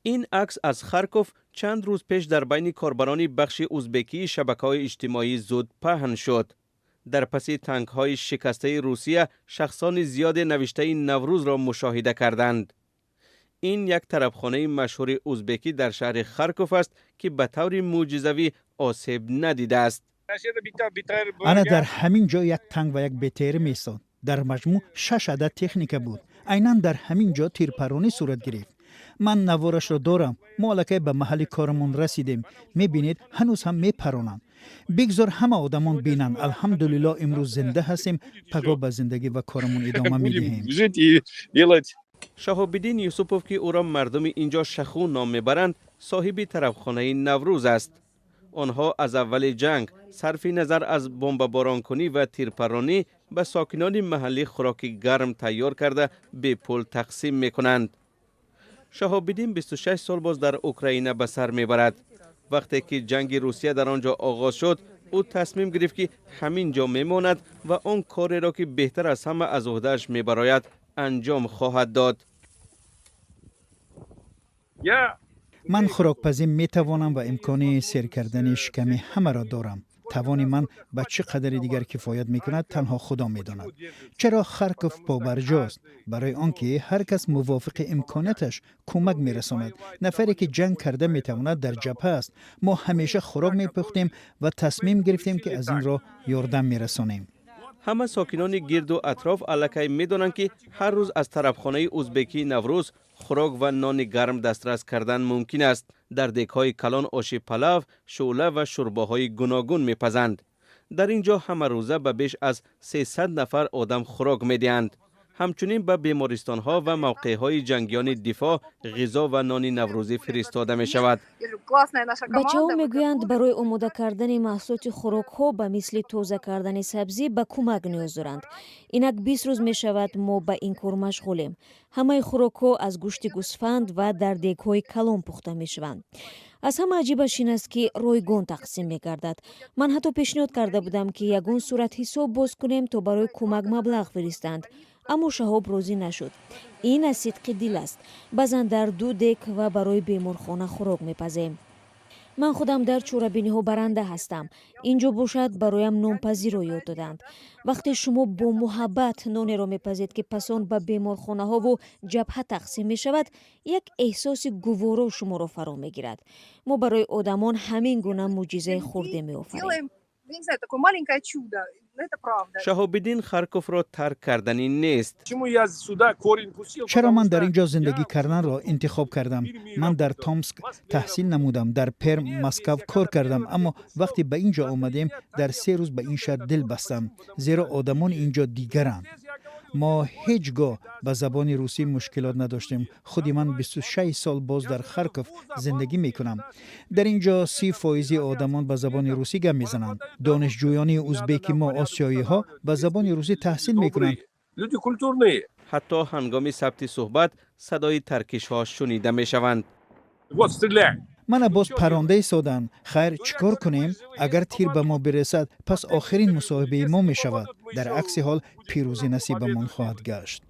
این عکس از خارکوف چند روز پیش در بین کاربران بخش ازبکی شبکه‌های اجتماعی زود پهن شد. در پس تانک‌های شکسته روسیه شخصان زیاد نوشته نوروز را مشاهده کردند. این یک طرفخانه مشهور ازبکی در شهر خارکوف است که به طور معجزه‌ای آسیب ندیده است. انا در همین جا یک تانک و یک بتر می‌ایستاد. در مجموع 6 عدد تکنیک بود. عیناً در همین جا تیرپرانی صورت گرفت. من نوارش را دارم. ما الکی به محل کارمون رسیدیم. می‌بینید هنوز هم می‌پرانند. بگذار همه آدمان بینن. الحمدلله امروز زنده هستیم. پگاه به زندگی و کارمون ادامه می‌دهیم. شهاب‌الدین یوسفوف که او را مردم اینجا شخو نام میبرند، صاحب طرفخانه نوروز است. آنها از اول جنگ صرف نظر از بمباران کنی و تیرپرانی به ساکنان محلی خوراک گرم تیار کرده به پول تقسیم میکنند. شهاب‌الدین 26 سال باز در اوکراین به سر میبرد. وقتی که جنگ روسیه در آنجا آغاز شد، او تصمیم گرفت که همین جا میماند و آن کاری را که بهتر از همه از عهده‌اش میبراید انجام خواهد داد. من خوراکپزی میتوانم و امکان سیر کردن شکم همه را دارم. توان من به چه قدر دیگر کفایت میکند تنها خدا میداند. چرا خارکوف پابرجاست؟ برای آنکه هر کس موافق امکاناتش کمک میرساند. نفری که جنگ کرده میتواند در جبهه است. ما همیشه خوراک میپختیم و تصمیم گرفتیم که از این را یاردم میرسانیم. همه ساکنان گرد و اطراف الکی میدانند که هر روز از طرفخانه ازبکی نوروز خوراک و نان گرم دسترس کردن ممکن است. در دک‌های کلان آش پلو، شعله و شورباهای گوناگون میپزند. در اینجا همه روزه به بیش از 300 نفر آدم خوراک میدهند. همچنین به بیمارستان‌ها و موقع‌های جنگیان دفاع غذا و نان نوروزی فرستاده می شود. بچه‌ها میگویند برای آماده کردن محصولات خوراک‌ها به مثل تازه کردن سبزی به کمک نیاز دارند. اینک 20 روز می شود ما به این کار مشغولیم. همه خوراک‌ها از گوشت گوسفند و در دیگ‌های کلان پخته می شوند. از همه عجیبش این است که رایگان تقسیم می گردد. من حتی پیشنهاد کرده بودم که یگان صورت حساب باز کنیم تا برای کمک مبلغ فرستند. اما شهاب راضی نشد. این از صدق دل است. بعضا در 2 دک و برای بیمارخانه خوراک میپزیم. من خودم در چوربینی ها برنده هستم. اینجا باشد برایم نانپزی را یاد دادند. وقتی شما با محبت نان را میپزید که پسان به بیمارخانه ها و جبهه تقسیم می شود، یک احساس گوارا شما را فرا میگیرد. ما برای آدمان همین گونه معجزه خورده میآفریم. شهاب‌الدین خارکوف را ترک کردنی نیست. چرا من در اینجا زندگی کردن را انتخاب کردم؟ من در تومسک تحصیل نمودم، در پرم مسکو کار کردم، اما وقتی به اینجا آمدیم در 3 روز به این شهر دل بستم، زیرا آدمان اینجا دیگرند. ما هیچگاه به زبان روسی مشکلات نداشتیم. خودی من 26 سال باز در خارکوف زندگی میکنم. در اینجا 30% آدمان به زبان روسی گپ میزنند. دانشجویان ازبکی ما آسیایی ها به زبان روسی تحصیل میکنند. حتی هنگام ثبت صحبت صدای ترکش ها شنیده میشوند. من باز پرانده سادن. خیر چیکار کنیم؟ اگر تیر به ما برسد پس آخرین مصاحبه ما می شود. در عکس حال پیروزی نصیبمان خواهد گشت.